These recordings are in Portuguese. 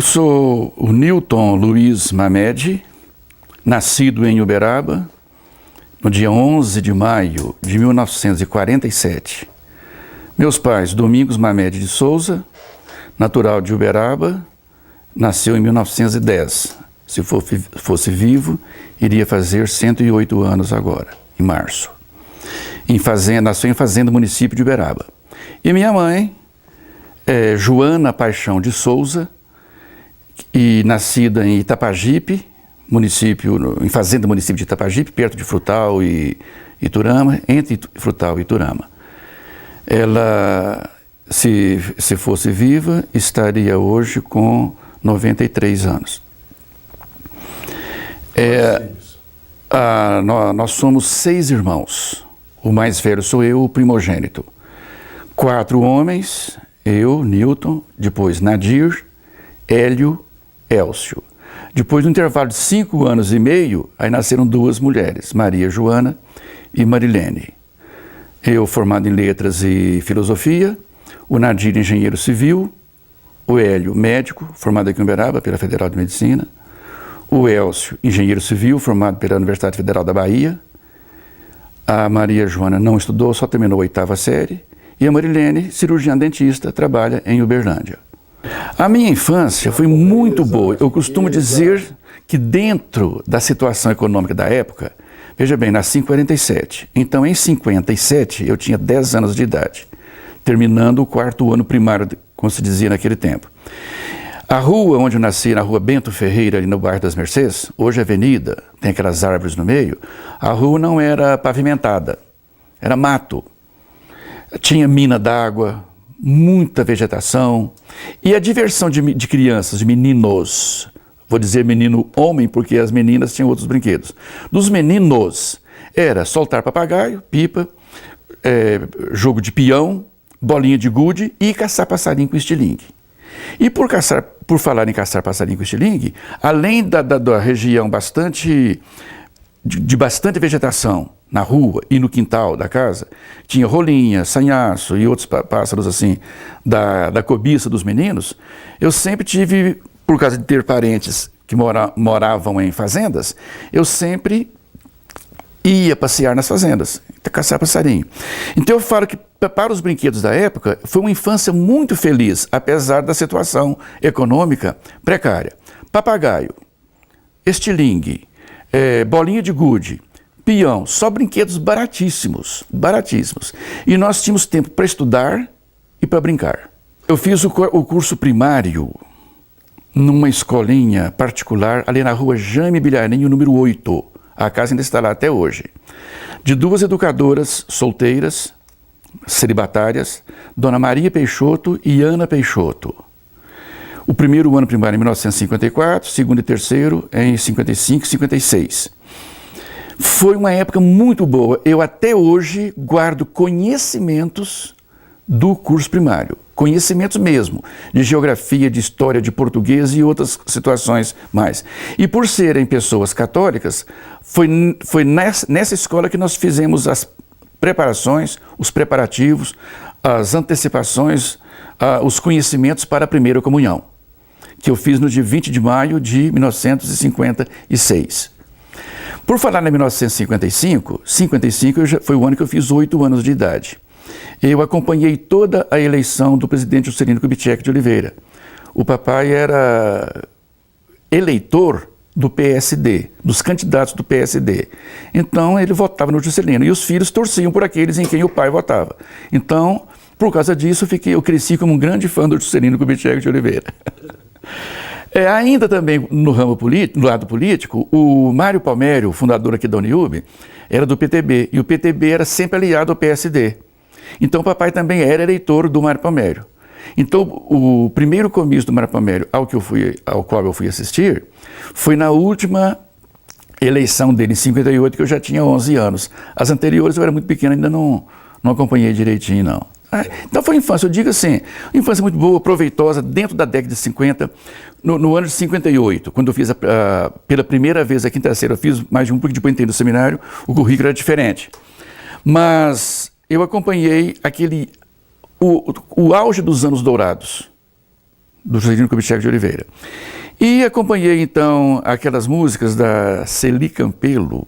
sou o Newton Luiz Mamed, nascido em Uberaba, no dia 11 de maio de 1947. Meus pais, Domingos Mamed de Souza, natural de Uberaba, nasceu em 1910. Se fosse vivo, iria fazer 108 anos agora, em março. Nasceu em Fazenda, município de Uberaba. E minha mãe, Joana Paixão de Souza, e nascida em Itapajipe, em Fazenda, município de Itapajipe, perto de Frutal e Iturama, entre Frutal e Iturama. Ela, se fosse viva, estaria hoje com 93 anos. Nós somos 6 irmãos. O mais velho sou eu, o primogênito. 4 homens, eu, Newton, depois Nadir, Hélio, Elcio. Depois, no intervalo de 5 anos e meio, aí nasceram 2 mulheres, Maria Joana e Marilene. Eu, formado em Letras e Filosofia, o Nadir, engenheiro civil, o Hélio, médico, formado aqui em Uberaba, pela Federal de Medicina, o Elcio, engenheiro civil, formado pela Universidade Federal da Bahia, a Maria Joana não estudou, só terminou a 8ª série, e a Marilene, cirurgiã dentista, trabalha em Uberlândia. A minha infância foi muito boa. Eu costumo dizer que dentro da situação econômica da época, veja bem, nasci em 47, então em 57 eu tinha 10 anos de idade, terminando o 4º ano primário, como se dizia naquele tempo. A rua onde eu nasci, na rua Bento Ferreira, ali no bairro das Mercês, hoje é avenida, tem aquelas árvores no meio, a rua não era pavimentada, era mato. Tinha mina d'água, muita vegetação, e a diversão de crianças, de meninos, vou dizer menino homem porque as meninas tinham outros brinquedos. Dos meninos, era soltar papagaio, pipa, jogo de peão, bolinha de gude e caçar passarinho com estilingue. E por falar em caçar passarinho com estilingue, além da região de bastante vegetação na rua e no quintal da casa, tinha rolinha, sanhaço e outros pássaros assim, da cobiça dos meninos, eu sempre tive, por causa de ter parentes que moravam em fazendas, eu sempre ia passear nas fazendas, caçar passarinho. Então eu falo que para os brinquedos da época, foi uma infância muito feliz, apesar da situação econômica precária. Papagaio, estilingue, bolinha de gude, peão, só brinquedos baratíssimos, baratíssimos. E nós tínhamos tempo para estudar e para brincar. Eu fiz o curso primário numa escolinha particular, ali na rua Jaime Bilharinho, número 8. A casa ainda está lá até hoje. De 2 educadoras solteiras, celibatárias, Dona Maria Peixoto e Ana Peixoto. O primeiro ano primário em 1954, segundo e terceiro em 55 e 56. Foi uma época muito boa. Eu até hoje guardo conhecimentos do curso primário. Conhecimentos mesmo, de geografia, de história, de português e outras situações mais. E por serem pessoas católicas, foi nessa escola que nós fizemos as preparações, os preparativos, as antecipações, os conhecimentos para a primeira comunhão, que eu fiz no dia 20 de maio de 1956. Por falar em 1955, foi o ano que eu fiz 8 anos de idade. Eu acompanhei toda a eleição do presidente Juscelino Kubitschek de Oliveira. O papai era eleitor do PSD, dos candidatos do PSD. Então ele votava no Juscelino e os filhos torciam por aqueles em quem o pai votava. Então, por causa disso, eu cresci como um grande fã do Juscelino Kubitschek de Oliveira. Ainda também no lado político, o Mário Palmério, fundador aqui da Uniub, era do PTB, e o PTB era sempre aliado ao PSD. Então o papai também era eleitor do Mário Palmério. Então o primeiro comício do Mário Palmério ao qual eu fui assistir foi na última eleição dele, em 58, que eu já tinha 11 anos. As anteriores eu era muito pequeno, ainda não acompanhei direitinho, não. Então foi infância, eu digo assim, infância muito boa, proveitosa, dentro da década de 50, no ano de 58, quando eu fiz pela primeira vez a 5ª série, eu fiz mais de um, porque depois entrei no seminário, o currículo era diferente. Mas eu acompanhei o auge dos anos dourados do Juscelino Kubitschek de Oliveira. E acompanhei, então, aquelas músicas da Celi Campelo,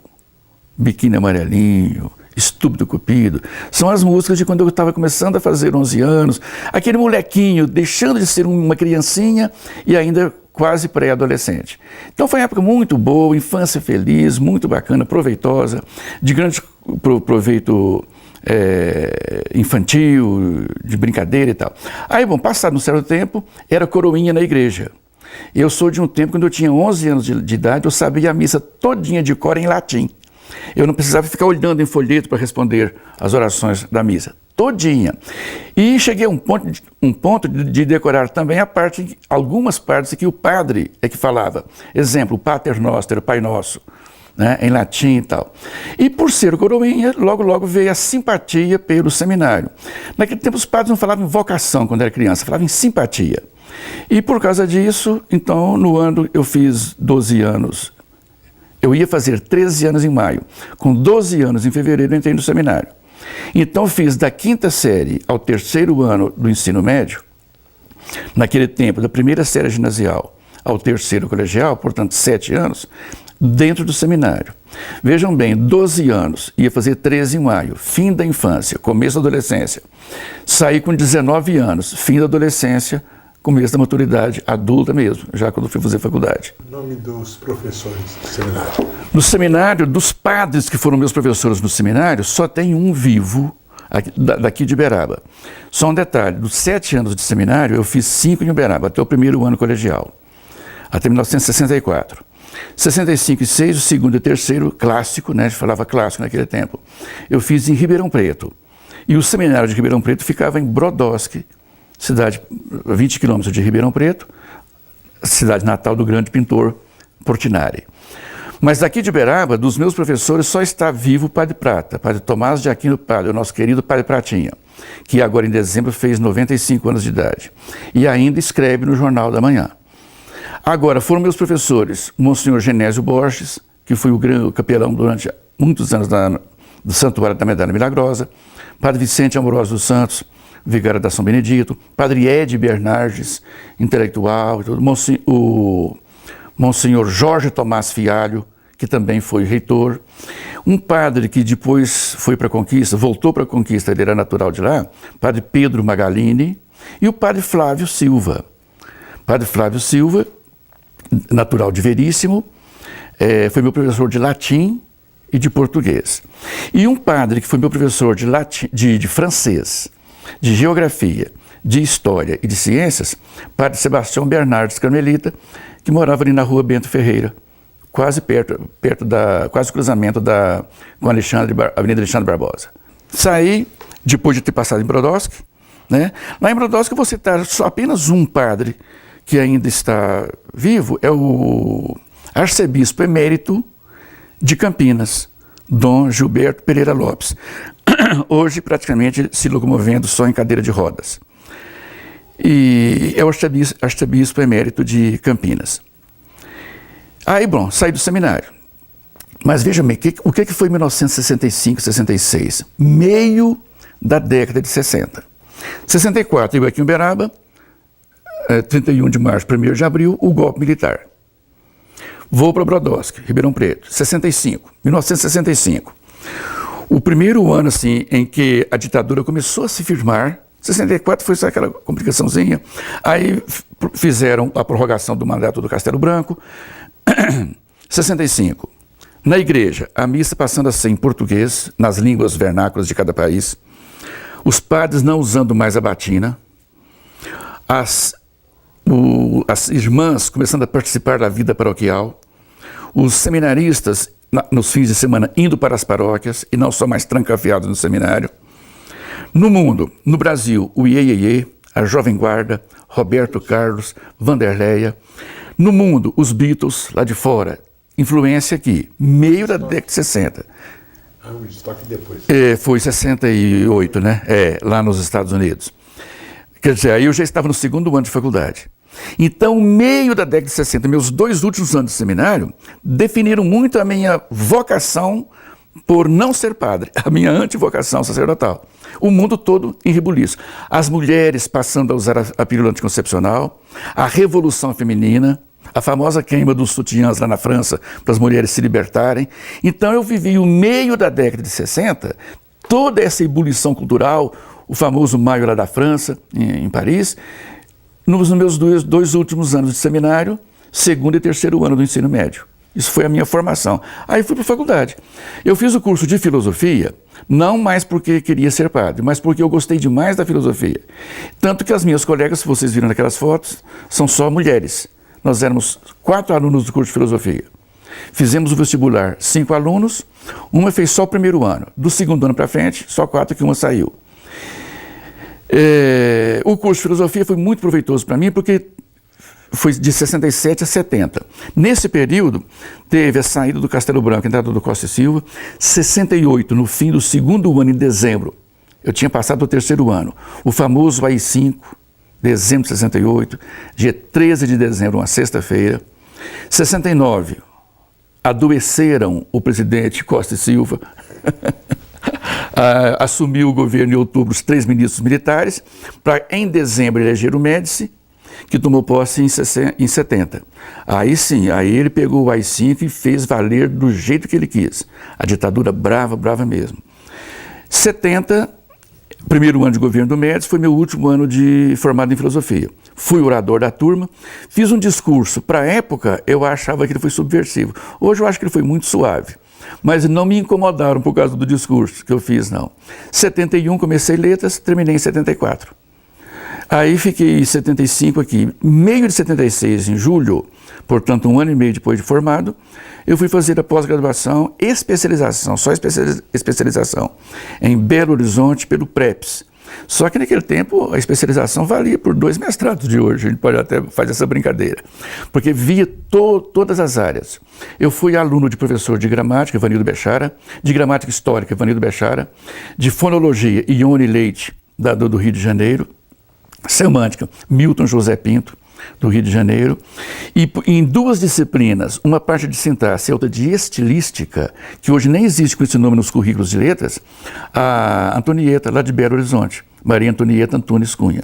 Biquíni Amarelinho, Estúpido Cupido. São as músicas de quando eu estava começando a fazer 11 anos, aquele molequinho deixando de ser uma criancinha e ainda quase pré-adolescente. Então foi uma época muito boa, infância feliz, muito bacana, proveitosa, de grande proveito infantil, de brincadeira e tal. Aí, bom, passado um certo tempo, era coroinha na igreja. Eu sou de um tempo, quando eu tinha 11 anos de idade, eu sabia a missa todinha de cor em latim. Eu não precisava ficar olhando em folheto para responder as orações da missa. Todinha. E cheguei a um ponto de decorar também algumas partes que o padre é que falava. Exemplo, o Pater Noster, o Pai Nosso, né, em latim e tal. E por ser coroinha, logo veio a simpatia pelo seminário. Naquele tempo os padres não falavam em vocação quando era criança, falavam em simpatia. E por causa disso, então, no ano eu fiz 12 anos. Eu ia fazer 13 anos em maio. Com 12 anos, em fevereiro, eu entrei no seminário. Então, fiz da 5ª série ao 3º ano do ensino médio, naquele tempo, da 1ª série ginasial ao 3º colegial, portanto, 7 anos, dentro do seminário. Vejam bem, 12 anos, ia fazer 13 em maio, fim da infância, começo da adolescência. Saí com 19 anos, fim da adolescência, começo da maturidade adulta mesmo, já quando fui fazer faculdade. O nome dos professores do seminário? No seminário, dos padres que foram meus professores no seminário, só tem um vivo daqui de Uberaba. Só um detalhe, dos 7 anos de seminário, eu fiz 5 em Uberaba, até o 1º ano colegial, até 1964. 65 e 6, o 2º e 3º, clássico, né, a gente falava clássico naquele tempo, eu fiz em Ribeirão Preto. E o seminário de Ribeirão Preto ficava em Brodowski, cidade a 20 quilômetros de Ribeirão Preto, cidade natal do grande pintor Portinari. Mas daqui de Uberaba, dos meus professores, só está vivo o Padre Prata, Padre Tomás de Aquino Padre, o nosso querido Padre Pratinha, que agora em dezembro fez 95 anos de idade e ainda escreve no Jornal da Manhã. Agora, foram meus professores, o Monsenhor Genésio Borges, que foi o capelão durante muitos anos do Santuário da Medalha Milagrosa, Padre Vicente Amoroso dos Santos, vigário da São Benedito, Padre Ed Bernardes, intelectual, o Monsenhor Jorge Tomás Fialho, que também foi reitor, um padre que depois foi para a Conquista, voltou para a Conquista, ele era natural de lá, Padre Pedro Magalini, e o Padre Flávio Silva. Padre Flávio Silva, natural de Veríssimo, foi meu professor de latim e de português. E um padre que foi meu professor de francês, de geografia, de história e de ciências, Padre Sebastião Bernardes Carmelita, que morava ali na rua Bento Ferreira, quase quase cruzamento com a Avenida Alexandre Barbosa. Saí, depois de ter passado em Brodowski, né? Lá em Brodowski eu vou citar só apenas um padre que ainda está vivo, é o arcebispo emérito de Campinas, Dom Gilberto Pereira Lopes, hoje praticamente se locomovendo só em cadeira de rodas. E é o arcebispo emérito de Campinas. Aí, bom, saí do seminário. Mas veja bem, o que foi 1965, 66? Meio da década de 60. 64, eu aqui em Uberaba, 31 de março, 1º de abril, o golpe militar. Vou para Brodowski, Ribeirão Preto, 1965. O primeiro ano assim, em que a ditadura começou a se firmar, 64 foi só aquela complicaçãozinha, aí fizeram a prorrogação do mandato do Castelo Branco. 65, na igreja, a missa passando a ser em português, nas línguas vernáculas de cada país, os padres não usando mais a batina, as irmãs começando a participar da vida paroquial, os seminaristas nos fins de semana indo para as paróquias e não só mais trancafiados no seminário. No mundo, no Brasil, o Iê, a Jovem Guarda, Roberto Carlos, Vanderleia. No mundo, os Beatles, lá de fora. Influência aqui, meio da década de 60. O estoque depois. Foi 68, né? Lá nos Estados Unidos. Quer dizer, aí eu já estava no 2º ano de faculdade. Então, meio da década de 60, meus 2 últimos anos de seminário, definiram muito a minha vocação por não ser padre, a minha antivocação sacerdotal. O mundo todo em rebuliço. As mulheres passando a usar a pílula anticoncepcional, a revolução feminina, a famosa queima dos sutiãs lá na França para as mulheres se libertarem. Então eu vivi o meio da década de 60, toda essa ebulição cultural, o famoso Maio lá da França, em Paris, nos meus dois últimos anos de seminário, segundo e terceiro ano do ensino médio. Isso foi a minha formação. Aí fui para a faculdade. Eu fiz o curso de filosofia, não mais porque queria ser padre, mas porque eu gostei demais da filosofia. Tanto que as minhas colegas, se vocês viram naquelas fotos, são só mulheres. Nós éramos 4 alunos do curso de filosofia. Fizemos o vestibular, 5 alunos, uma fez só o primeiro ano. Do segundo ano para frente, só 4 que uma saiu. O curso de filosofia foi muito proveitoso para mim, porque foi de 67 a 70. Nesse período, teve a saída do Castelo Branco, a entrada do Costa e Silva. 68, no fim do segundo ano, em dezembro, eu tinha passado o terceiro ano. O famoso AI-5, dezembro de 68, dia 13 de dezembro, uma sexta-feira. 69, adoeceram o presidente Costa e Silva. Assumiu o governo em outubro os 3 ministros militares, para em dezembro eleger o Médici, que tomou posse em 70. Aí sim, aí ele pegou o AI-5 e fez valer do jeito que ele quis. A ditadura brava, brava mesmo. 70, primeiro ano de governo do Médici, foi meu último ano de formado em filosofia. Fui orador da turma, fiz um discurso. Para a época, eu achava que ele foi subversivo. Hoje eu acho que ele foi muito suave. Mas não me incomodaram por causa do discurso que eu fiz, não. 71, comecei letras, terminei em 74. Aí fiquei em 75 aqui. Meio de 76, em julho, portanto 1 ano e meio depois de formado, eu fui fazer a pós-graduação, especialização, só especialização, em Belo Horizonte pelo PREPS. Só que naquele tempo a especialização valia por 2 mestrados de hoje, a gente pode até fazer essa brincadeira, porque via todas as áreas. Eu fui aluno de professor de gramática, Evanildo Bechara, de gramática histórica, Evanildo Bechara, de fonologia, Ione Leite, do Rio de Janeiro, semântica, Milton José Pinto, do Rio de Janeiro, e em 2 disciplinas, uma parte de sintaxe e outra de estilística, que hoje nem existe com esse nome nos currículos de letras, a Antonieta, lá de Belo Horizonte, Maria Antonieta Antunes Cunha.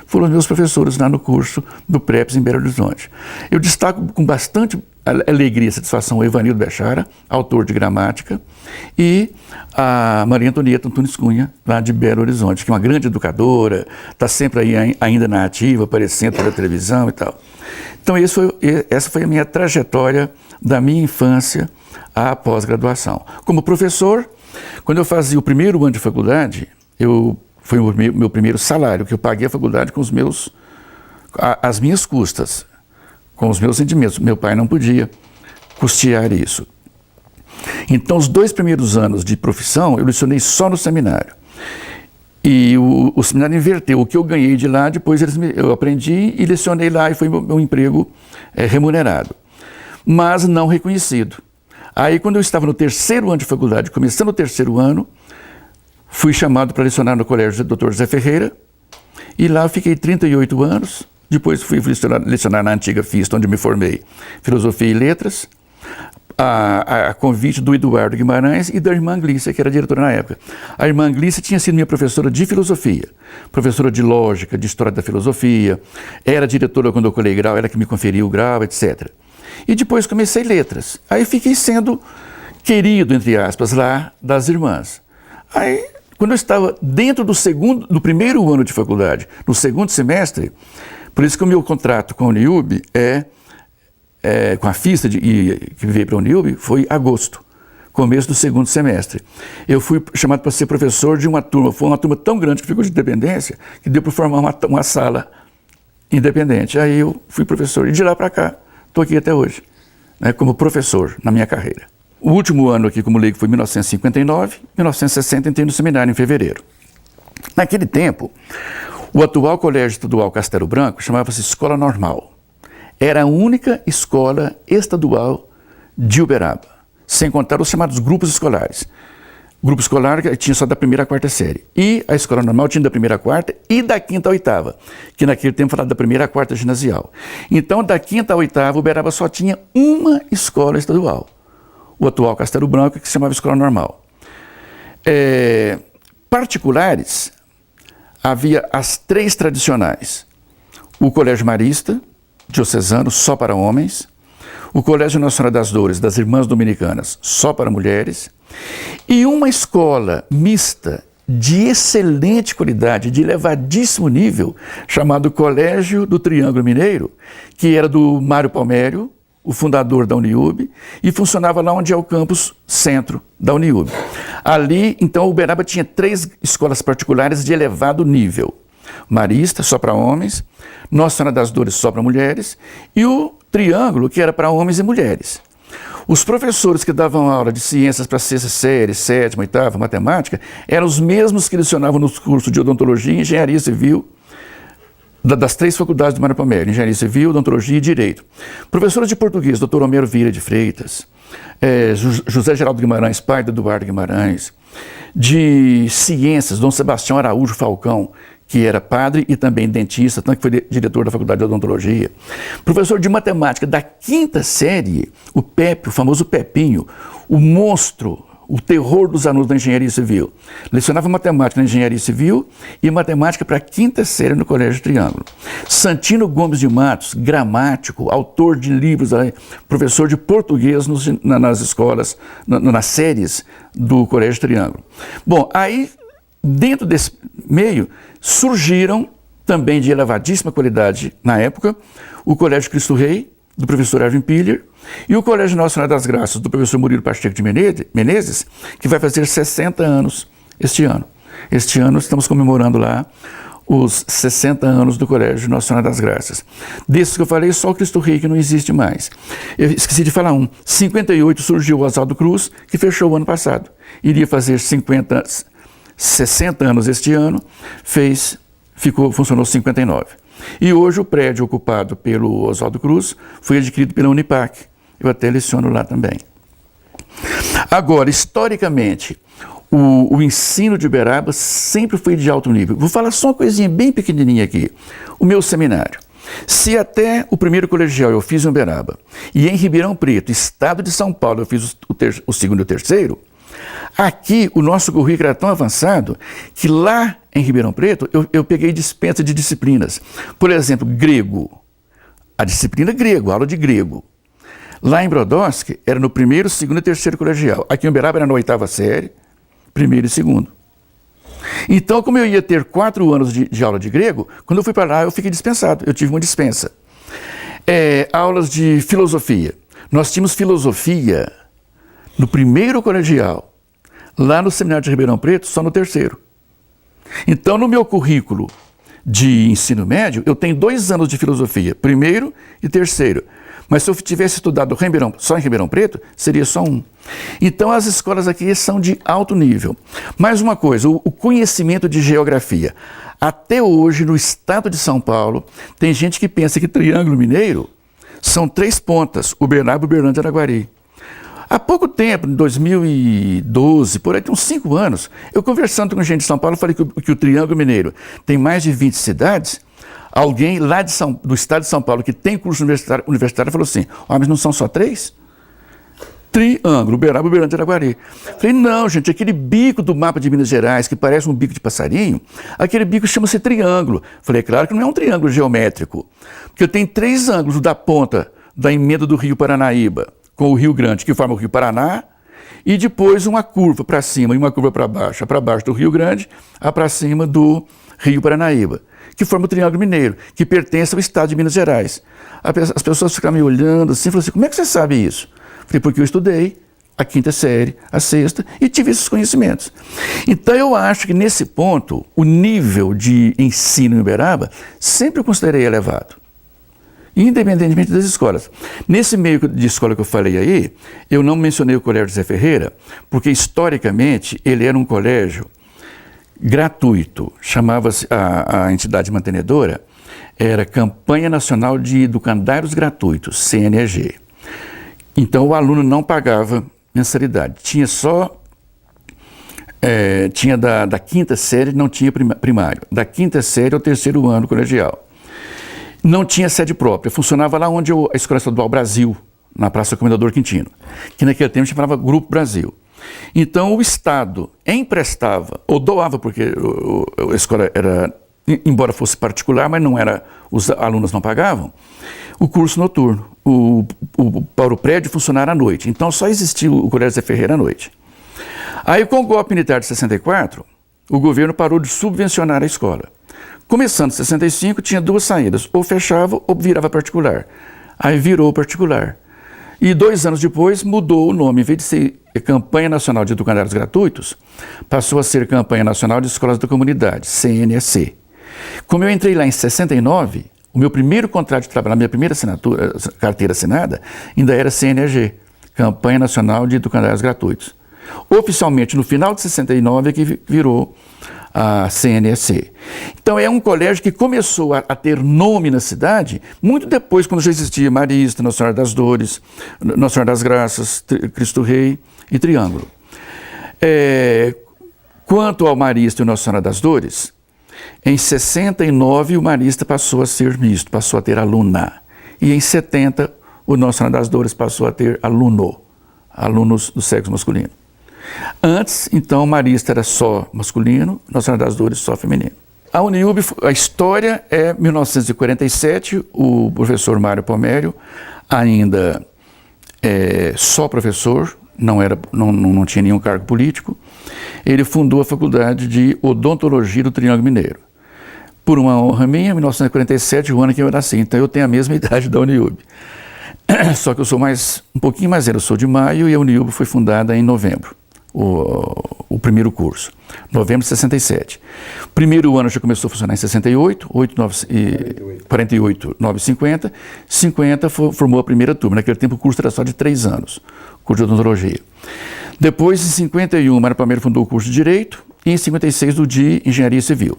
Foram meus professores lá no curso do PREPS em Belo Horizonte. Eu destaco com bastante alegria e satisfação o Evanildo Bechara, autor de gramática, e a Maria Antonieta Antunes Cunha, lá de Belo Horizonte, que é uma grande educadora, está sempre aí ainda na ativa, aparecendo pela televisão e tal. Então essa foi a minha trajetória da minha infância à pós-graduação. Como professor, quando eu fazia o primeiro ano de faculdade, foi o meu primeiro salário, que eu paguei a faculdade com as minhas custas, com os meus rendimentos. Meu pai não podia custear isso. Então, os 2 primeiros anos de profissão, eu lecionei só no seminário. E o seminário inverteu. O que eu ganhei de lá, depois eu aprendi e lecionei lá, e foi meu emprego remunerado, mas não reconhecido. Aí, quando eu estava no terceiro ano de faculdade, começando o terceiro ano, fui chamado para lecionar no colégio do Dr. Zé Ferreira, e lá eu fiquei 38 anos. Depois fui lecionar na antiga FIST, onde me formei, Filosofia e Letras, a convite do Eduardo Guimarães e da irmã Glícia, que era diretora na época. A irmã Glícia tinha sido minha professora de filosofia, professora de lógica, de história da filosofia, era diretora quando eu colei grau, ela que me conferiu o grau, etc. E depois comecei letras. Aí fiquei sendo querido, entre aspas, lá das irmãs. Aí, quando eu estava dentro do primeiro ano de faculdade, no segundo semestre, por isso que o meu contrato com a Uniub com a FIST, que veio para a Uniub, foi agosto, começo do segundo semestre. Eu fui chamado para ser professor de uma turma, foi uma turma tão grande que ficou de dependência, que deu para formar uma sala independente. Aí eu fui professor, e de lá para cá, estou aqui até hoje, né, como professor na minha carreira. O último ano aqui como leigo foi 1959, 1960 entrei no seminário em fevereiro. Naquele tempo, o atual Colégio Estadual Castelo Branco chamava-se Escola Normal. Era a única escola estadual de Uberaba, sem contar os chamados grupos escolares. Grupo escolar que tinha só da 1ª à 4ª série. E a Escola Normal tinha da 1ª à 4ª e da 5ª à 8ª, que naquele tempo falava da 1ª à 4ª ginasial. Então, da 5ª à 8ª, Uberaba só tinha uma escola estadual. O atual Castelo Branco, que se chamava Escola Normal. particulares, havia as 3 tradicionais. O Colégio Marista, diocesano, só para homens. O Colégio Nossa Senhora das Dores, das Irmãs Dominicanas, só para mulheres. E uma escola mista de excelente qualidade, de elevadíssimo nível, chamado Colégio do Triângulo Mineiro, que era do Mário Palmério, o fundador da Uniub, e funcionava lá onde é o campus centro da Uniub. Ali, então, Uberaba tinha 3 escolas particulares de elevado nível. Marista, só para homens, Nossa Senhora das Dores, só para mulheres, e o Triângulo, que era para homens e mulheres. Os professores que davam aula de ciências para 6ª série, 7ª, 8ª, matemática, eram os mesmos que lecionavam nos cursos de odontologia, engenharia civil, das 3 faculdades do Mário Palmério, engenharia civil, odontologia e direito. Professores de português, Dr. Homero Vieira de Freitas, José Geraldo Guimarães, pai do Eduardo Guimarães. De ciências, Dom Sebastião Araújo Falcão, que era padre e também dentista, tanto que foi diretor da Faculdade de Odontologia. Professor de matemática da 5ª série, o Pepe, o famoso Pepinho, o monstro, o terror dos alunos da engenharia civil. Lecionava matemática na engenharia civil e matemática para a 5ª série no Colégio Triângulo. Santino Gomes de Matos, gramático, autor de livros, professor de português nas escolas, nas séries do Colégio Triângulo. Bom, aí, dentro desse meio, surgiram também de elevadíssima qualidade na época, o Colégio Cristo Rei, do professor Erwin Piller, e o Colégio Nossa Senhora das Graças, do professor Murilo Pacheco de Menezes, que vai fazer 60 anos este ano. Este ano estamos comemorando lá os 60 anos do Colégio Nossa Senhora das Graças. Desses que eu falei, só o Cristo Rei que não existe mais. Eu esqueci de falar um. 58 surgiu o Oswaldo Cruz, que fechou o ano passado. Iria fazer 60 anos este ano, funcionou 59. E hoje o prédio ocupado pelo Oswaldo Cruz foi adquirido pela Unipac. Eu até leciono lá também. Agora, historicamente, o ensino de Uberaba sempre foi de alto nível. Vou falar só uma coisinha bem pequenininha aqui. O meu seminário. Se até o primeiro colegial eu fiz em Uberaba, e em Ribeirão Preto, estado de São Paulo, eu fiz o segundo e o terceiro, aqui o nosso currículo era tão avançado que lá em Ribeirão Preto eu peguei dispensa de disciplinas. Por exemplo, grego. A disciplina grego, aula de grego. Lá em Brodowski era no primeiro, segundo e terceiro colegial. Aqui em Uberaba era na 8ª série, primeiro e segundo. Então, como eu ia ter 4 anos de aula de grego, quando eu fui para lá eu fiquei dispensado. Eu tive uma dispensa. Aulas de filosofia. Nós tínhamos filosofia no primeiro colegial. Lá no Seminário de Ribeirão Preto, só no terceiro. Então, no meu currículo de ensino médio, eu tenho 2 anos de filosofia, primeiro e terceiro. Mas se eu tivesse estudado só em Ribeirão Preto, seria só 1. Então, as escolas aqui são de alto nível. Mais uma coisa, o conhecimento de geografia. Até hoje, no estado de São Paulo, tem gente que pensa que Triângulo Mineiro são 3 pontas, Uberaba, Uberlândia e Araguari. Há pouco tempo, em 2012, por aí, tem uns 5 anos, eu conversando com gente de São Paulo, falei que o Triângulo Mineiro tem mais de 20 cidades. Alguém lá do estado de São Paulo que tem curso universitário falou assim, mas não são só 3? Triângulo, Uberaba, Uberlândia e Araguari. Falei, não, gente, aquele bico do mapa de Minas Gerais, que parece um bico de passarinho, aquele bico chama-se triângulo. Falei, claro que não é um triângulo geométrico, porque tem 3 ângulos da ponta da emenda do Rio Paranaíba, com o Rio Grande, que forma o Rio Paraná, e depois uma curva para cima e uma curva para baixo. A para baixo do Rio Grande, a para cima do Rio Paranaíba, que forma o Triângulo Mineiro, que pertence ao estado de Minas Gerais. As pessoas ficam me olhando assim, falam assim, como é que você sabe isso? Falei, porque eu estudei a 5ª série, a 6ª, e tive esses conhecimentos. Então eu acho que nesse ponto, o nível de ensino em Uberaba sempre eu considerei elevado. Independentemente das escolas. Nesse meio de escola que eu falei aí, eu não mencionei o Colégio José Ferreira, porque historicamente ele era um colégio gratuito. Chamava-se, a entidade mantenedora, era Campanha Nacional de Educandários Gratuitos, CNEG. Então o aluno não pagava mensalidade. Tinha só, tinha da 5ª série, não tinha primário. Da 5ª série ao 3º ano colegial. Não tinha sede própria, funcionava lá onde a Escola Estadual Brasil, na Praça Comendador Quintino, que naquele tempo chamava Grupo Brasil. Então o Estado emprestava, ou doava, porque a escola era, embora fosse particular, mas não era, os alunos não pagavam, o curso noturno, para o prédio funcionar à noite. Então só existia o Colégio Zé Ferreira à noite. Aí com o golpe militar de 64, o governo parou de subvencionar a escola. Começando em 65, tinha duas saídas, ou fechava ou virava particular. Aí virou particular. E 2 anos depois mudou o nome, em vez de ser Campanha Nacional de Educandários Gratuitos, passou a ser Campanha Nacional de Escolas da Comunidade, CNEC. Como eu entrei lá em 69, o meu primeiro contrato de trabalho, a minha primeira carteira assinada, ainda era CNEG, Campanha Nacional de Educandários Gratuitos. Oficialmente, no final de 69, é que virou a CNEC. Então é um colégio que começou a ter nome na cidade muito depois, quando já existia Marista, Nossa Senhora das Dores, Nossa Senhora das Graças, Cristo Rei e Triângulo. Quanto ao Marista e Nossa Senhora das Dores, em 69 o Marista passou a ser misto, passou a ter aluna. E em 70 o Nossa Senhora das Dores passou a ter alunos do sexo masculino. Antes, então, o Marista era só masculino, Nossa Senhora das Dores só feminino. A Uniub, a história é 1947, o professor Mário Palmério, ainda só professor, não tinha nenhum cargo político, ele fundou a Faculdade de Odontologia do Triângulo Mineiro. Por uma honra minha, em 1947, o ano que eu nasci, então eu tenho a mesma idade da Uniub. Só que eu sou um pouquinho mais velho, eu sou de maio e a Uniub foi fundada em novembro. O primeiro curso, novembro de 67. O primeiro ano já começou a funcionar em 68, 48, 950, 50 formou a primeira turma. Naquele tempo o curso era só de 3 anos, curso de odontologia. Depois, em 51, Mário Palmério fundou o curso de Direito e em 56 o de Engenharia Civil.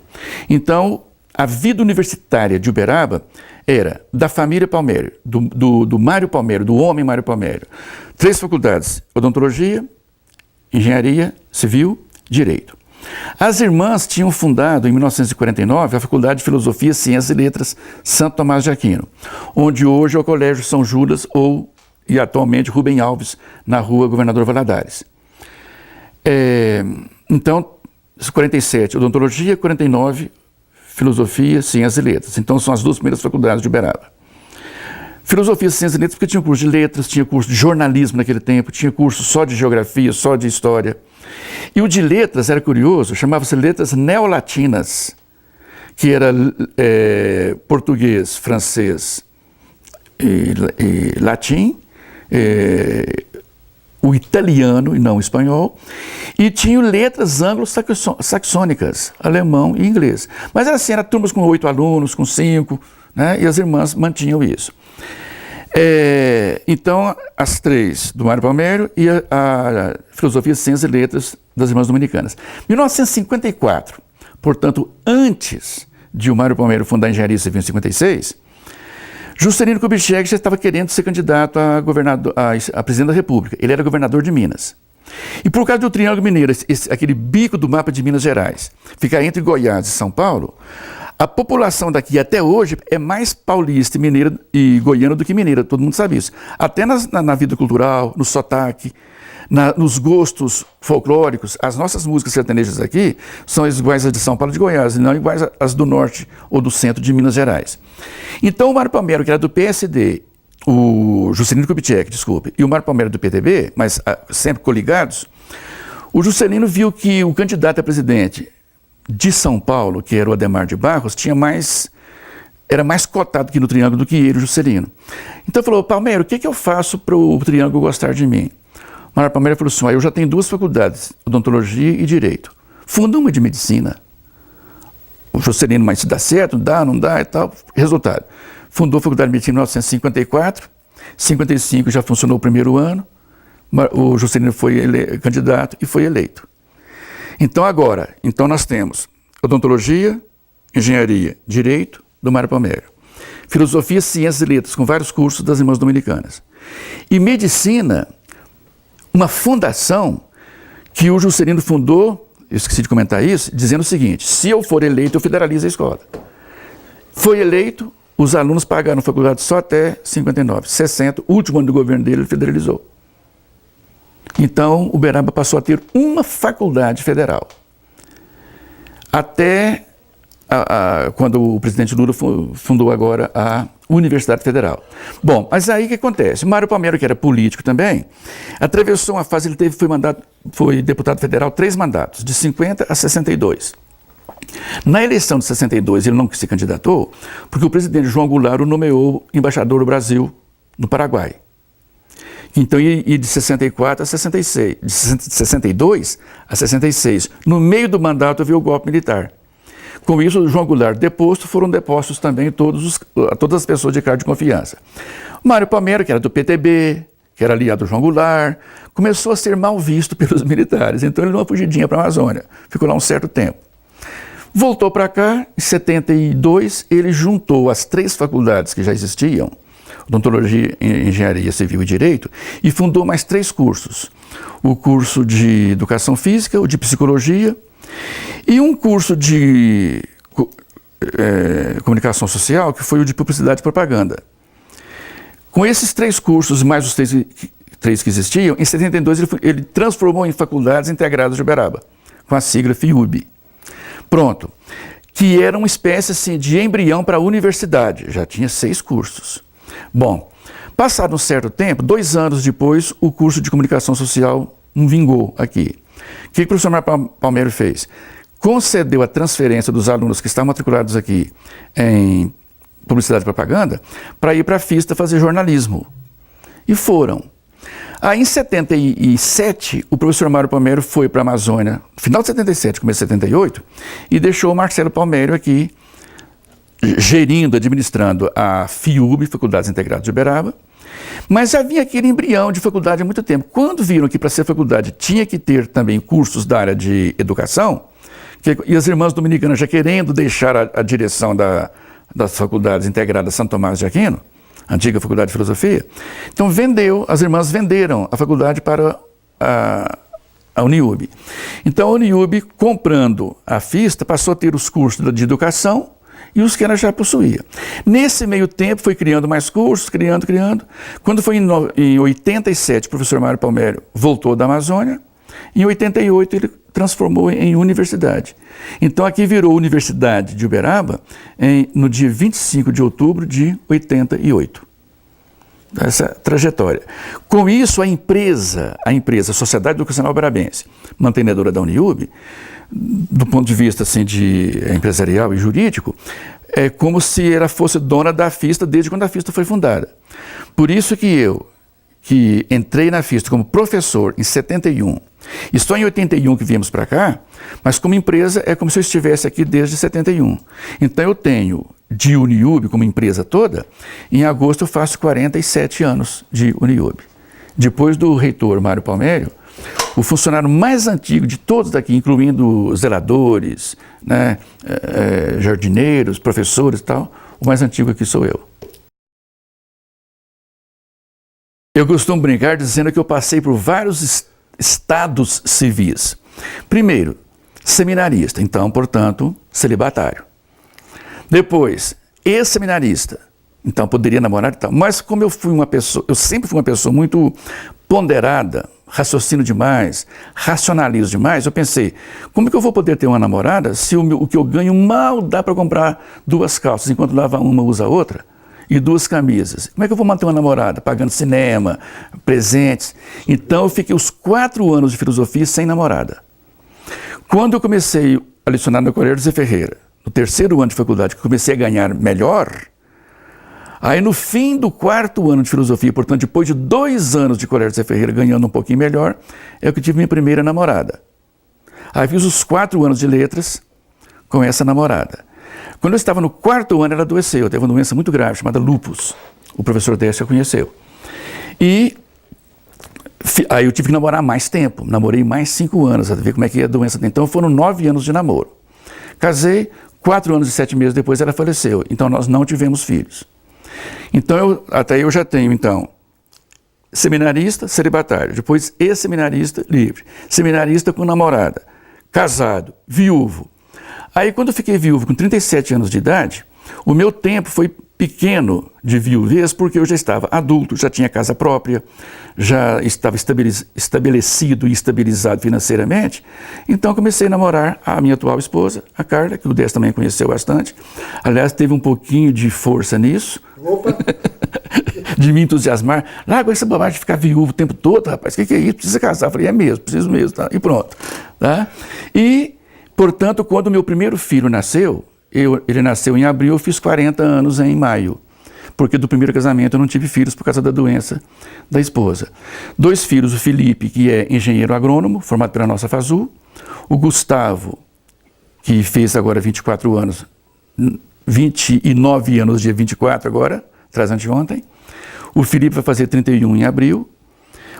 Então, a vida universitária de Uberaba era da família Palmério, do Mário Palmério, do homem Mário Palmério. 3 faculdades, odontologia, Engenharia Civil, Direito. As irmãs tinham fundado, em 1949, a Faculdade de Filosofia, Ciências e Letras Santo Tomás de Aquino, onde hoje é o Colégio São Judas e atualmente Rubem Alves, na rua Governador Valadares. Então, 47, Odontologia, 49, Filosofia, Ciências e Letras. Então, são as 2 primeiras faculdades de Uberaba. Filosofia, Ciências e Letras, porque tinha curso de letras, tinha curso de jornalismo naquele tempo, tinha curso só de geografia, só de história. E o de letras era curioso, chamava-se Letras Neolatinas, que era português, francês e latim, o italiano e não o espanhol, e tinha letras anglo-saxônicas, alemão e inglês. Mas era assim, era turmas com 8 alunos, com 5, né, e as irmãs mantinham isso. Então, as 3 do Mário Palmério e a Filosofia, Ciências e Letras das Irmãs Dominicanas. 1954, portanto, antes de o Mário Palmério fundar a Engenharia Civil em 56, Juscelino Kubitschek já estava querendo ser candidato a presidente da República. Ele era governador de Minas. E por causa do Triângulo Mineiro, aquele bico do mapa de Minas Gerais, ficar entre Goiás e São Paulo, a população daqui até hoje é mais paulista, mineira e goiana do que mineira, todo mundo sabe isso. Até na vida cultural, no sotaque, nos gostos folclóricos, as nossas músicas sertanejas aqui são iguais às de São Paulo e de Goiás, e não iguais às do norte ou do centro de Minas Gerais. Então o Mário Palmério, que era do PSD, o Juscelino Kubitschek, desculpe, e o Mário Palmério do PTB, mas sempre coligados, o Juscelino viu que o candidato a presidente de São Paulo, que era o Adhemar de Barros, era mais cotado aqui no Triângulo do que ele, o Juscelino. Então falou, Palmério, o que eu faço para o Triângulo gostar de mim? O Mário Palmério falou assim, eu já tenho 2 faculdades, odontologia e direito. Funda uma de medicina. O Juscelino, mas se dá certo, não dá e tal. Resultado, fundou a Faculdade de Medicina em 1954, 55 já funcionou o primeiro ano, o Juscelino foi candidato e foi eleito. Então nós temos odontologia, engenharia, direito do Mário Palmério, filosofia, ciências e letras com vários cursos das Irmãs Dominicanas e medicina, uma fundação que o Juscelino fundou, eu esqueci de comentar isso, dizendo o seguinte, se eu for eleito eu federalizo a escola. Foi eleito, os alunos pagaram a faculdade só até 59, 60, o último ano do governo dele ele federalizou. Então, Uberaba passou a ter uma faculdade federal. Até quando o presidente Lula fundou agora a Universidade Federal. Bom, mas aí o que acontece? Mário Palmério, que era político também, atravessou uma fase, ele foi deputado federal 3 mandatos, de 50 a 62. Na eleição de 62, ele não se candidatou, porque o presidente João Goulart o nomeou embaixador do Brasil no Paraguai. Então, e de 64 a 66, de 62 a 66, no meio do mandato havia o golpe militar. Com isso, o João Goulart deposto, foram depostos também todas as pessoas de cargo de confiança. Mário Palmério, que era do PTB, que era aliado do João Goulart, começou a ser mal visto pelos militares. Então ele deu uma fugidinha para a Amazônia, ficou lá um certo tempo. Voltou para cá, em 72, ele juntou as 3 faculdades que já existiam, Odontologia, Engenharia Civil e Direito, e fundou mais 3 cursos. O curso de Educação Física, o de Psicologia, e um curso de Comunicação Social, que foi o de Publicidade e Propaganda. Com esses 3 cursos, mais os 3 que existiam, em 72 ele transformou em Faculdades Integradas de Uberaba, com a sigla FIUB. Pronto. Que era uma espécie assim, de embrião para a universidade. Já tinha 6 cursos. Bom, passado um certo tempo, 2 anos depois, o curso de Comunicação Social não vingou aqui. O que o professor Mário Palmério fez? Concedeu a transferência dos alunos que estavam matriculados aqui em Publicidade e Propaganda para ir para a FISTA fazer jornalismo. E foram. Aí, em 77, o professor Mário Palmério foi para a Amazônia, no final de 77, começo de 78, e deixou o Marcelo Palmério aqui, gerindo, administrando a FIUB, Faculdades Integradas de Uberaba, mas havia aquele embrião de faculdade há muito tempo. Quando viram que para ser faculdade tinha que ter também cursos da área de educação, e as irmãs dominicanas já querendo deixar a direção das faculdades integradas São Tomás de Aquino, antiga Faculdade de Filosofia, então as irmãs venderam a faculdade para a Uniub. Então a Uniub, comprando a FISTA, passou a ter os cursos de educação e os que ela já possuía. Nesse meio tempo foi criando mais cursos, criando. Quando foi em 87, o professor Mário Palmério voltou da Amazônia, em 88 ele transformou em universidade. Então aqui virou Universidade de Uberaba no dia 25 de outubro de 88. Essa trajetória. Com isso, a empresa, a Sociedade Educacional Uberabense, mantenedora da Uniub, do ponto de vista assim, empresarial e jurídico, é como se ela fosse dona da FISTA desde quando a FISTA foi fundada. Por isso que eu, que entrei na FISTA como professor em 71, e só em 81 que viemos para cá, mas como empresa é como se eu estivesse aqui desde 71. Então eu tenho de Uniub como empresa toda, em agosto eu faço 47 anos de Uniub. Depois do reitor Mário Palmério, o funcionário mais antigo de todos daqui, incluindo zeladores, né, jardineiros, professores e tal, o mais antigo aqui sou eu. Eu costumo brincar dizendo que eu passei por vários estados civis. Primeiro, seminarista, então, portanto, celibatário. Depois, ex-seminarista, então poderia namorar e tal. Mas como eu sempre fui uma pessoa muito ponderada, raciocino demais, racionalizo demais, eu pensei, como que eu vou poder ter uma namorada se o que eu ganho mal dá para comprar 2 calças, enquanto lava uma, usa outra? E 2 camisas. Como é que eu vou manter uma namorada? Pagando cinema, presentes. Então eu fiquei os 4 anos de filosofia sem namorada. Quando eu comecei a lecionar no Colégio José Ferreira, no 3º ano de faculdade, que comecei a ganhar melhor, aí no fim do 4º ano de filosofia, portanto depois de 2 anos de Colégio José Ferreira ganhando um pouquinho melhor, é que eu tive minha primeira namorada. Aí fiz os 4 anos de letras com essa namorada. Quando eu estava no 4º ano, ela adoeceu, teve uma doença muito grave, chamada lúpus. O professor Décio a conheceu. E aí eu tive que namorar mais tempo, namorei mais 5 anos, a ver como é que é a doença. Então foram 9 anos de namoro. Casei, 4 anos e 7 meses depois ela faleceu, então nós não tivemos filhos. Então até eu já tenho, então, seminarista, celibatário, depois ex-seminarista, livre, seminarista com namorada, casado, viúvo. Aí, quando eu fiquei viúvo com 37 anos de idade, o meu tempo foi pequeno de viuvez, porque eu já estava adulto, já tinha casa própria, já estava estabelecido e estabilizado financeiramente. Então comecei a namorar a minha atual esposa, a Carla, que o Décio também conheceu bastante. Aliás, teve um pouquinho de força nisso. Opa! De me entusiasmar. Larga essa bobagem de ficar viúvo o tempo todo, rapaz. O que é isso? Precisa casar. Eu falei, é mesmo, preciso mesmo. Tá? E pronto. Tá? E, portanto, quando o meu primeiro filho nasceu, ele nasceu em abril, eu fiz 40 anos em maio. Porque do primeiro casamento eu não tive filhos por causa da doença da esposa. 2 filhos, o Felipe, que é engenheiro agrônomo, formado pela nossa FASU. O Gustavo, que fez agora 24 anos, 29 anos, dia 24 agora, traz anteontem. O Felipe vai fazer 31 em abril.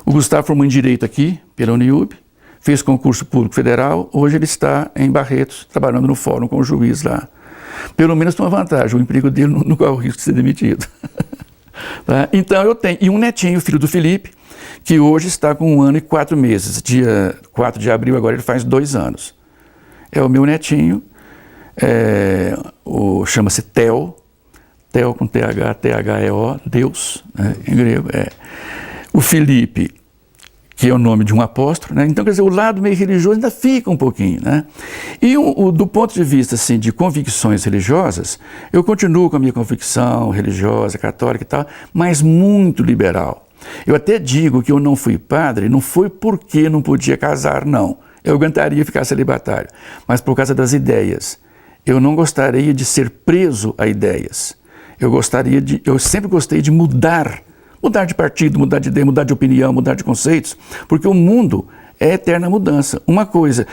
O Gustavo formou em Direito aqui, pela Uniub, fez concurso público federal. Hoje ele está em Barretos, trabalhando no fórum com o juiz lá. Pelo menos tem uma vantagem, o emprego dele não corre o risco de ser demitido. Tá? Então eu tenho, e um netinho, filho do Felipe, que hoje está com 1 ano e 4 meses. Dia 4 de abril agora ele faz 2 anos. É o meu netinho, chama-se Theo com TH, T-H-E-O, Deus, né, em grego. O Felipe, que é o nome de um apóstolo, né? Então, quer dizer, o lado meio religioso ainda fica um pouquinho, né? E do ponto de vista, assim, de convicções religiosas, eu continuo com a minha convicção religiosa, católica e tal, mas muito liberal. Eu até digo que eu não fui padre, não foi porque não podia casar, não. Eu aguentaria ficar celibatário, mas por causa das ideias. Eu não gostaria de ser preso a ideias. Eu sempre gostei de mudar de partido, mudar de ideia, mudar de opinião, mudar de conceitos, porque o mundo é eterna mudança. Uma coisa,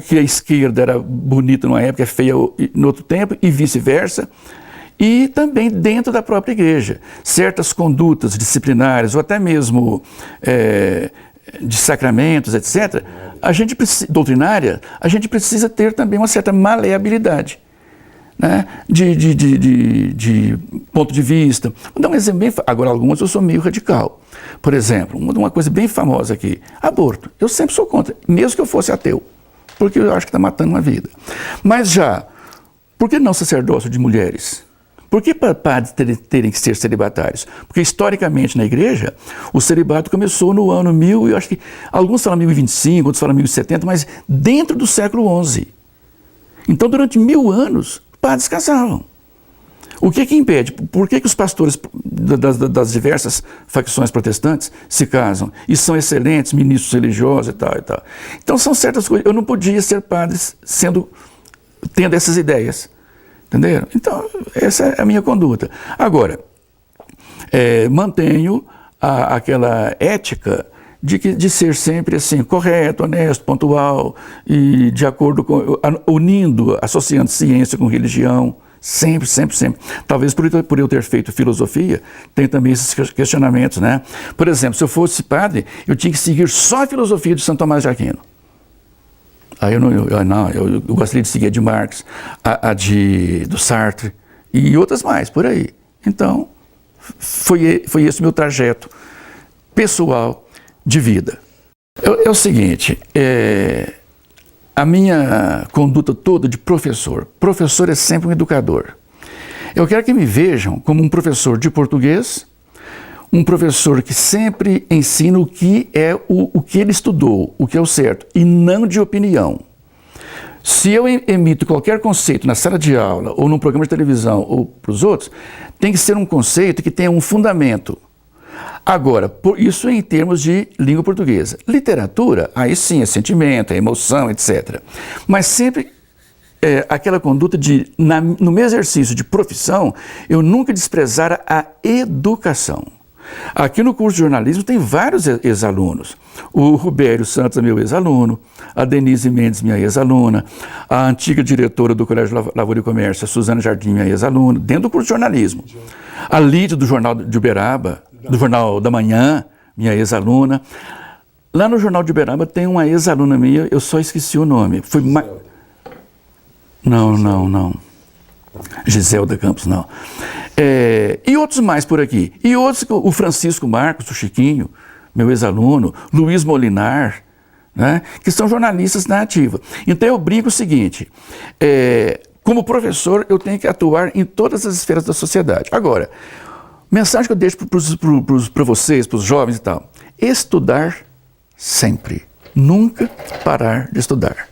que a esquerda era bonita numa época, é feia no outro tempo, e vice-versa. E também dentro da própria igreja. Certas condutas disciplinares, ou até mesmo de sacramentos, etc., doutrinária, a gente precisa ter também uma certa maleabilidade. Né? De ponto de vista. Vou dar um exemplo bem. Agora, algumas eu sou meio radical. Por exemplo, uma coisa bem famosa aqui: aborto. Eu sempre sou contra, mesmo que eu fosse ateu, porque eu acho que está matando uma vida. Mas por que não sacerdócio de mulheres? Por que padres terem que ser celibatários? Porque historicamente na igreja, o celibato começou no ano 1000, eu acho que alguns falam 1025, outros falam 1070, mas dentro do século XI. Então, durante 1000 anos, padres casavam. O que impede? Por que os pastores das diversas facções protestantes se casam e são excelentes ministros religiosos e tal e tal? Então são certas coisas. Eu não podia ser padre tendo essas ideias, entenderam? Então essa é a minha conduta. Agora, mantenho aquela ética de ser sempre assim, correto, honesto, pontual e de acordo com, associando ciência com religião, sempre. Talvez por eu ter feito filosofia, tem também esses questionamentos, né? Por exemplo, se eu fosse padre, eu tinha que seguir só a filosofia de Santo Tomás de Aquino. Aí eu gostaria de seguir a de Marx, do Sartre e outras mais, por aí. Então, foi esse o meu trajeto pessoal de vida. É o seguinte, a minha conduta toda de professor é sempre um educador. Eu quero que me vejam como um professor de português, um professor que sempre ensina o que é o que ele estudou, o que é o certo, e não de opinião. Se eu emito qualquer conceito na sala de aula, ou num programa de televisão, ou para os outros, tem que ser um conceito que tenha um fundamento. Agora, isso em termos de língua portuguesa. Literatura, aí sim, é sentimento, é emoção, etc. Mas sempre aquela conduta no meu exercício de profissão, eu nunca desprezara a educação. Aqui no curso de jornalismo tem vários ex-alunos. O Rubério Santos é meu ex-aluno, a Denise Mendes, minha ex-aluna, a antiga diretora do Colégio Lavoura e Comércio, a Suzana Jardim, minha ex-aluna, dentro do curso de jornalismo. A Lídia, do Jornal de Uberaba, do Jornal da Manhã, minha ex-aluna. Lá no Jornal de Uberaba tem uma ex-aluna minha, eu só esqueci o nome. Não. Giselda Campos, não. E outros mais por aqui. E outros, o Francisco Marcos, o Chiquinho, meu ex-aluno, Luiz Molinar, né, que são jornalistas na ativa. Então eu brinco o seguinte, Como professor, eu tenho que atuar em todas as esferas da sociedade. Agora, mensagem que eu deixo para vocês, para os jovens e tal: estudar sempre. Nunca parar de estudar.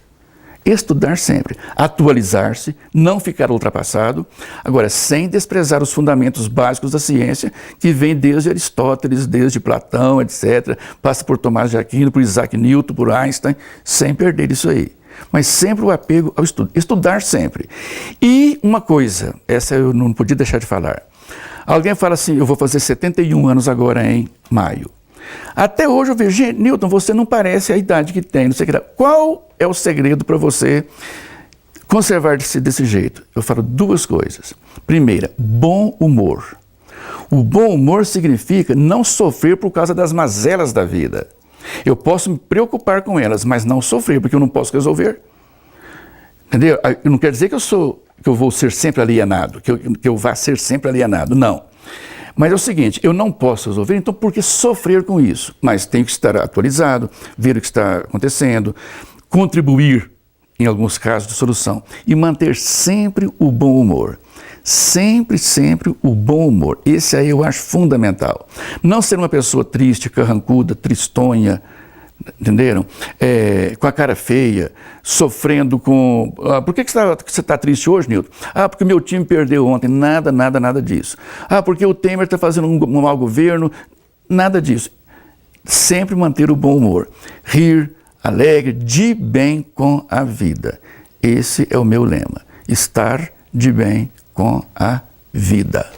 Estudar sempre, atualizar-se, não ficar ultrapassado, agora sem desprezar os fundamentos básicos da ciência, que vem desde Aristóteles, desde Platão, etc., passa por Tomás de Aquino, por Isaac Newton, por Einstein, sem perder isso aí. Mas sempre o apego ao estudo, estudar sempre. E uma coisa, essa eu não podia deixar de falar. Alguém fala assim: eu vou fazer 71 anos agora em maio. Até hoje eu vejo: gente, Newton, você não parece a idade que tem, não sei o que lá. Qual é o segredo para você conservar-se desse jeito? Eu falo duas coisas. Primeira, bom humor. O bom humor significa não sofrer por causa das mazelas da vida. Eu posso me preocupar com elas, mas não sofrer, porque eu não posso resolver. Entendeu? Não quer dizer que eu vou ser sempre alienado, que eu vá ser sempre alienado, não. Mas é o seguinte: eu não posso resolver, então por que sofrer com isso? Mas tenho que estar atualizado, ver o que está acontecendo, contribuir, em alguns casos, de solução. E manter sempre o bom humor. Sempre, sempre o bom humor. Esse aí eu acho fundamental. Não ser uma pessoa triste, carrancuda, tristonha, entenderam? Com a cara feia, sofrendo com... por que você está triste hoje, Nilton? Porque o meu time perdeu ontem. Nada, nada, nada disso. Porque o Temer está fazendo um mau governo. Nada disso. Sempre manter o bom humor. Rir, alegre, de bem com a vida. Esse é o meu lema. Estar de bem com a vida.